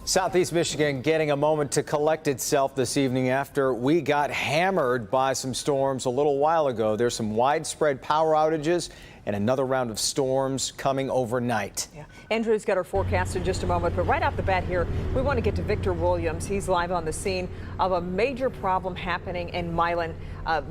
Southeast Michigan getting a moment to collect itself this evening after we got hammered by some storms a little while ago. There's some widespread power outages and another round of storms coming overnight. Yeah. Andrew's got our forecast in just a moment, but right off the bat here, we want to get to Victor Williams. He's live on the scene of a major problem happening in Milan.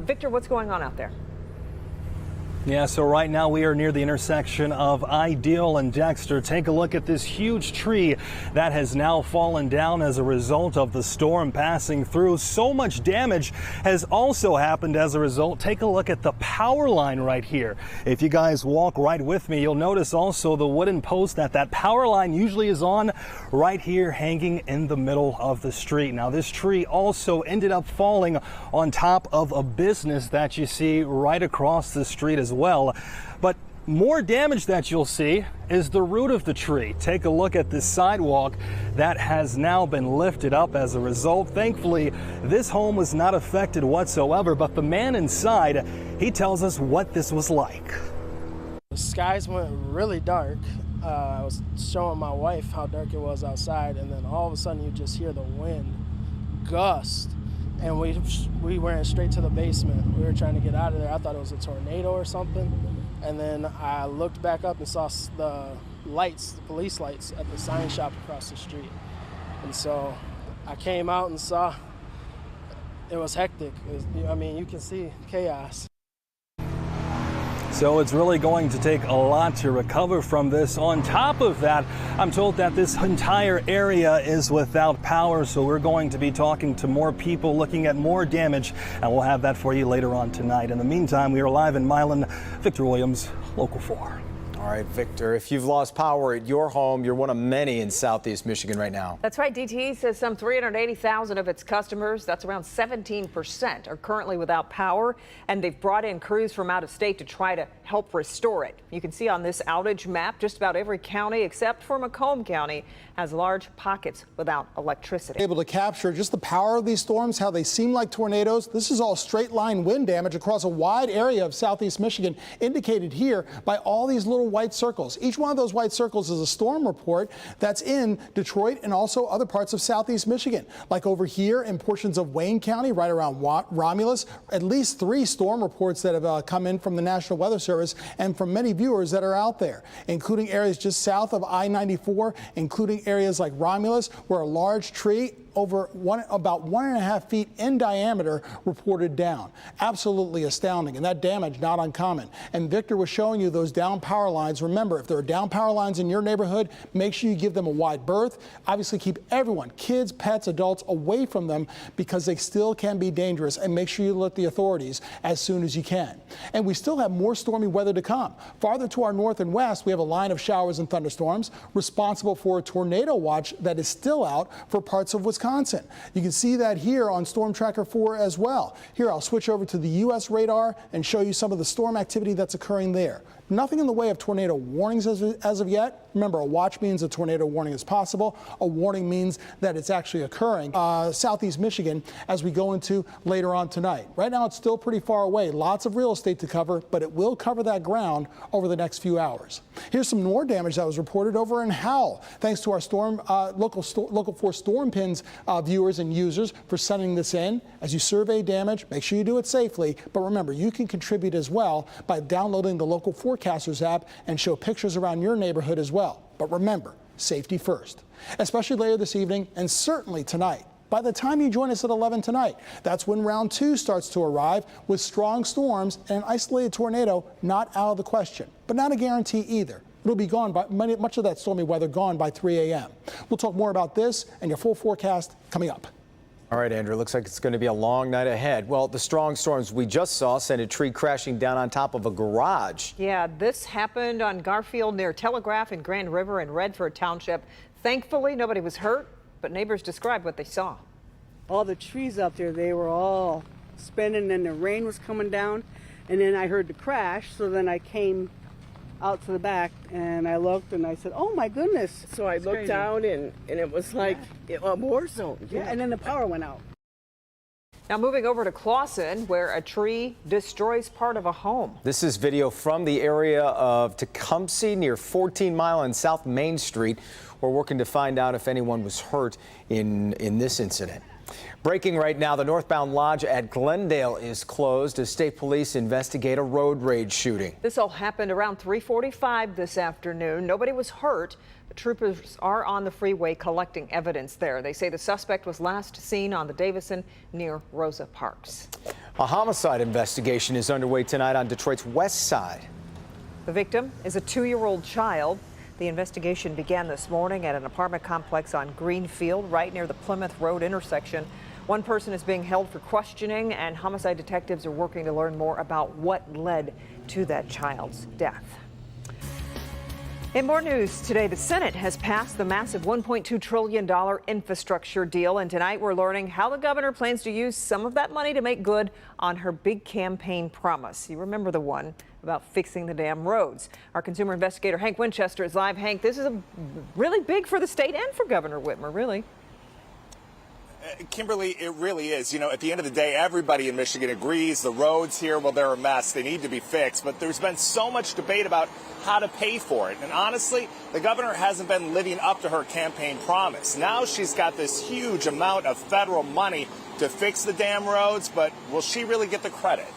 Victor, what's going on out there? Yeah, so right now we are near the intersection of Ideal and Dexter. Take a look at this huge tree that has now fallen down as a result of the storm passing through. So much damage has also happened as a result. Take a look at the power line right here. If you guys walk right with me, you'll notice also the wooden post that power line usually is on right here hanging in the middle of the street. Now this tree also ended up falling on top of a business that you see right across the street as well. But more damage that you'll see is the root of the tree. Take a look at this sidewalk that has now been lifted up as a result. Thankfully, this home was not affected whatsoever, but the man inside, he tells us what this was like. The skies went really dark. I was showing my wife how dark it was outside, and then all of a sudden you just hear the wind gust. And we went straight to the basement. We were trying to get out of there. I thought it was a tornado or something. And then I looked back up and saw the lights, the police lights at the sign shop across the street. And so I came out and saw it was hectic. You can see chaos. So it's really going to take a lot to recover from this. On top of that, I'm told that this entire area is without power, so we're going to be talking to more people, looking at more damage, and we'll have that for you later on tonight. In the meantime, we are live in Milan. Victor Williams, Local 4. All right, Victor, if you've lost power at your home, you're one of many in Southeast Michigan right now. That's right. DTE says some 380,000 of its customers, that's around 17%, are currently without power, and they've brought in crews from out of state to try to help restore it. You can see on this outage map, just about every county except for Macomb County has large pockets without electricity. Able to capture just the power of these storms, how they seem like tornadoes. This is all straight line wind damage across a wide area of Southeast Michigan, indicated here by all these little white circles. Each one of those white circles is a storm report that's in Detroit and also other parts of Southeast Michigan. Like over here in portions of Wayne County, right around Romulus, at least 3 storm reports that have come in from the National Weather Service and from many viewers that are out there, including areas just south of I-94, including areas like Romulus, where a large tree about 1.5 feet in diameter reported down. Absolutely astounding, and that damage not uncommon. And Victor was showing you those down power lines. Remember, if there are down power lines in your neighborhood, make sure you give them a wide berth. Obviously keep everyone, kids, pets, adults, away from them because they still can be dangerous, and make sure you alert the authorities as soon as you can. And we still have more stormy weather to come. Farther to our north and west, we have a line of showers and thunderstorms responsible for a tornado watch that is still out for parts of Wisconsin. You can see that here on Storm Tracker 4 as well. Here, I'll switch over to the U.S. radar and show you some of the storm activity that's occurring there. Nothing in the way of tornado warnings as of yet. Remember, a watch means a tornado warning is possible. A warning means that it's actually occurring. Southeast Michigan as we go into later on tonight. Right now, it's still pretty far away. Lots of real estate to cover, but it will cover that ground over the next few hours. Here's some more damage that was reported over in Howell. Thanks to our Local 4 Storm Pins viewers and users for sending this in. As you survey damage, make sure you do it safely. But remember, you can contribute as well by downloading the Local Forecasters app and show pictures around your neighborhood as well. But remember, safety first, especially later this evening and certainly tonight. By the time you join us at 11 tonight, that's when round 2 starts to arrive with strong storms and an isolated tornado not out of the question, but not a guarantee either. It'll be gone by much of that stormy weather gone by 3 a.m. We'll talk more about this and your full forecast coming up. All right, Andrew, looks like it's going to be a long night ahead. Well, the strong storms we just saw sent a tree crashing down on top of a garage. Yeah, this happened on Garfield near Telegraph in Grand River in Redford Township. Thankfully, nobody was hurt, but neighbors described what they saw. All the trees out there, they were all spinning and the rain was coming down. And then I heard the crash, so then I came out to the back and I looked and I said, oh my goodness. So I looked down and it was like a war zone. Yeah, and then the power went out. Now moving over to Clawson, where a tree destroys part of a home. This is video from the area of Tecumseh near 14 Mile and South Main Street. We're working to find out if anyone was hurt in this incident. Breaking right now, the northbound lodge at Glendale is closed as state police investigate a road rage shooting. This all happened around 3:45 this afternoon. Nobody was hurt. The troopers are on the freeway collecting evidence there. They say the suspect was last seen on the Davison near Rosa Parks. A homicide investigation is underway tonight on Detroit's west side. The victim is a 2-year-old child. The investigation began this morning at an apartment complex on Greenfield, right near the Plymouth Road intersection. One person is being held for questioning, and homicide detectives are working to learn more about what led to that child's death. In more news today, the Senate has passed the massive $1.2 trillion infrastructure deal, and tonight we're learning how the governor plans to use some of that money to make good on her big campaign promise. You remember the one about fixing the damn roads. Our consumer investigator Hank Winchester is live. Hank, this is really big for the state and for Governor Whitmer, really. Kimberly, it really is. You know, at the end of the day, everybody in Michigan agrees the roads here, well, they're a mess. They need to be fixed. But there's been so much debate about how to pay for it. And honestly, the governor hasn't been living up to her campaign promise. Now she's got this huge amount of federal money to fix the damn roads, but will she really get the credit?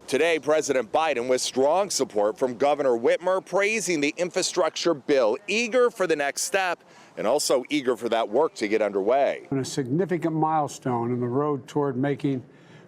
Today, President Biden, with strong support from Governor Whitmer, praising the infrastructure bill, eager for the next step and also eager for that work to get underway. A significant milestone in the road toward making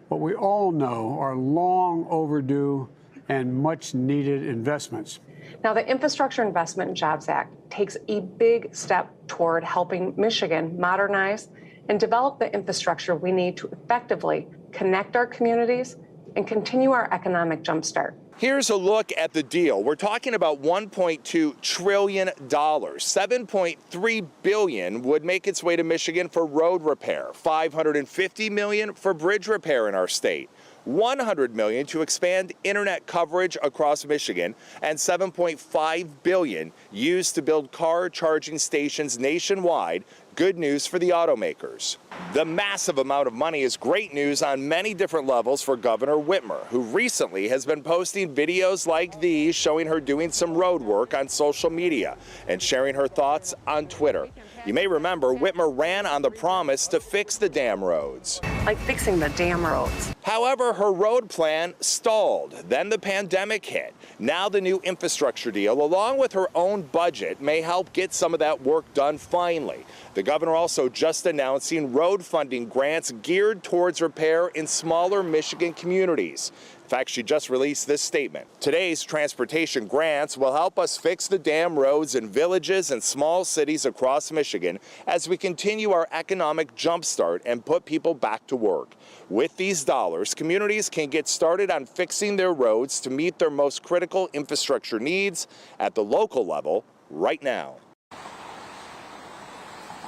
what we all know are long overdue and much needed investments. Now, the Infrastructure Investment and Jobs Act takes a big step toward helping Michigan modernize and develop the infrastructure we need to effectively connect our communities and continue our economic jumpstart. Here's a look at the deal. We're talking about $1.2 trillion. $7.3 billion would make its way to Michigan for road repair, $550 million for bridge repair in our state, $100 million to expand internet coverage across Michigan, and $7.5 billion used to build car charging stations nationwide. Good news for the automakers. The massive amount of money is great news on many different levels for Governor Whitmer, who recently has been posting videos like these showing her doing some road work on social media and sharing her thoughts on Twitter. You may remember Whitmer ran on the promise to fix the damn roads. Like fixing the damn roads. However, her road plan stalled. Then the pandemic hit. Now the new infrastructure deal, along with her own budget, may help get some of that work done finally. The governor also just announcing road funding grants geared towards repair in smaller Michigan communities. In fact, she just released this statement. Today's transportation grants will help us fix the damn roads in villages and small cities across Michigan as we continue our economic jumpstart and put people back to work. With these dollars, communities can get started on fixing their roads to meet their most critical infrastructure needs at the local level right now.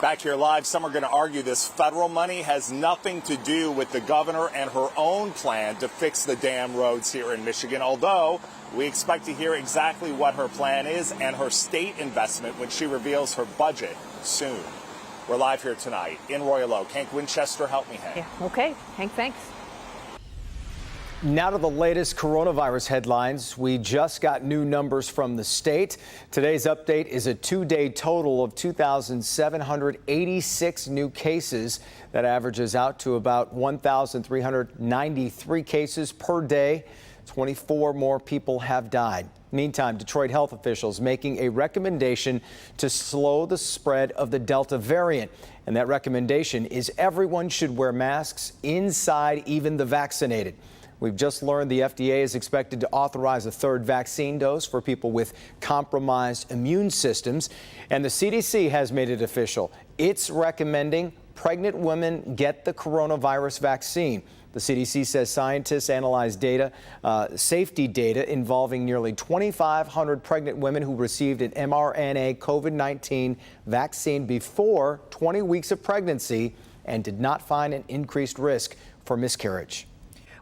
Back here live, some are going to argue this federal money has nothing to do with the governor and her own plan to fix the damn roads here in Michigan, although we expect to hear exactly what her plan is and her state investment when she reveals her budget soon. We're live here tonight in Royal Oak. Hank Winchester, help me, Hank. Yeah, okay. Hank, thanks. Now to the latest coronavirus headlines. We just got new numbers from the state. Today's update is a 2-day total of 2,786 new cases. That averages out to about 1,393 cases per day. 24 more people have died. Meantime, Detroit health officials making a recommendation to slow the spread of the Delta variant. And that recommendation is everyone should wear masks inside, even the vaccinated. We've just learned the FDA is expected to authorize a third vaccine dose for people with compromised immune systems. And the CDC has made it official. It's recommending pregnant women get the coronavirus vaccine. The CDC says scientists analyzed data, safety data involving nearly 2,500 pregnant women who received an mRNA COVID-19 vaccine before 20 weeks of pregnancy and did not find an increased risk for miscarriage.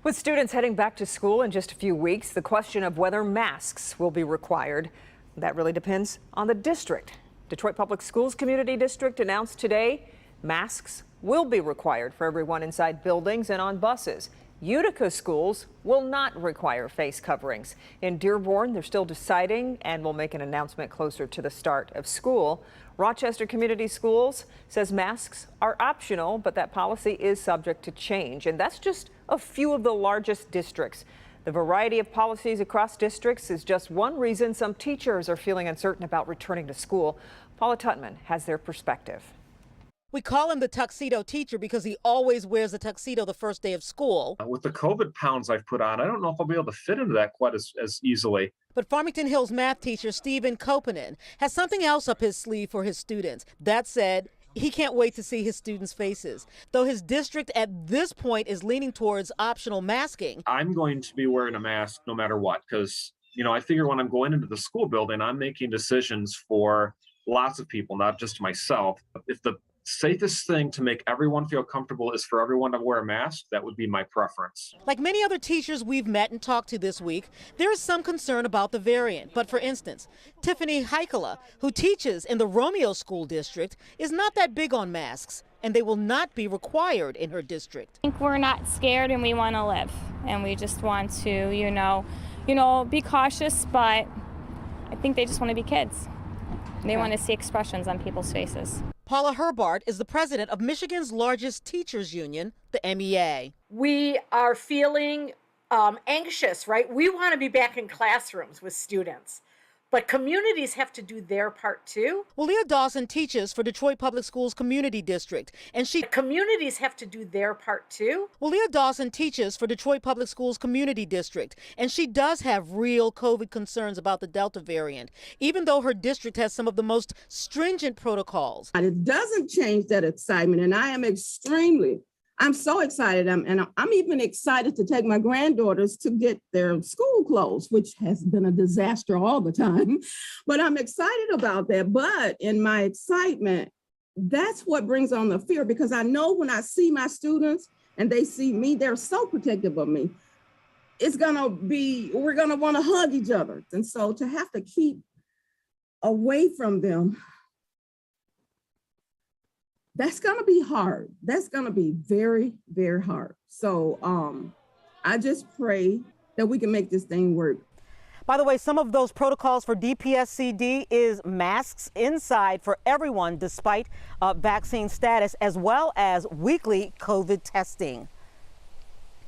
With students heading back to school in just a few weeks, the question of whether masks will be required, that really depends on the district. Detroit Public Schools Community District announced today masks will be required for everyone inside buildings and on buses. Utica schools will not require face coverings. In Dearborn, they're still deciding and will make an announcement closer to the start of school. Rochester Community Schools says masks are optional, but that policy is subject to change. And that's just a few of the largest districts. The variety of policies across districts is just one reason some teachers are feeling uncertain about returning to school. Paula Tutman has their perspective. We call him the tuxedo teacher because he always wears a tuxedo the first day of school. With the COVID pounds I've put on, I don't know if I'll be able to fit into that quite as easily. But Farmington Hills math teacher Stephen Kopanen has something else up his sleeve for his students. That said, he can't wait to see his students' faces. Though his district at this point is leaning towards optional masking. I'm going to be wearing a mask no matter what, because, I figure when I'm going into the school building, I'm making decisions for lots of people, not just myself. If the safest thing to make everyone feel comfortable is for everyone to wear a mask, that would be my preference. Like many other teachers we've met and talked to this week, there is some concern about the variant. But for instance, Tiffany Heikela, who teaches in the Romeo School District, is not that big on masks, and they will not be required in her district. I think we're not scared and we want to live, and we just want to, be cautious, but I think they just want to be kids. They want to see expressions on people's faces. Paula Herbart is the president of Michigan's largest teachers union, the MEA. We are feeling anxious, right? We want to be back in classrooms with students, but communities have to do their part too. Well, Leah Dawson teaches for Detroit Public Schools Community District, and communities have to do their part too. Well, Leah Dawson teaches for Detroit Public Schools Community District, and she does have real COVID concerns about the Delta variant, even though her district has some of the most stringent protocols. It doesn't change that excitement, and I'm so excited. I'm even excited to take my granddaughters to get their school clothes, which has been a disaster all the time. But I'm excited about that. But in my excitement, that's what brings on the fear, because I know when I see my students and they see me, they're so protective of me. We're gonna want to hug each other. And so to have to keep away from them, that's going to be hard. That's going to be very, very hard. So I just pray that we can make this thing work. By the way, some of those protocols for DPSCD is masks inside for everyone despite vaccine status, as well as weekly COVID testing.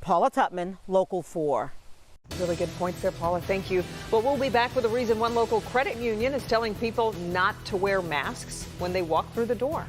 Paula Tutman, Local 4. Really good points there, Paula. Thank you. Well, we'll be back with a reason one local credit union is telling people not to wear masks when they walk through the door.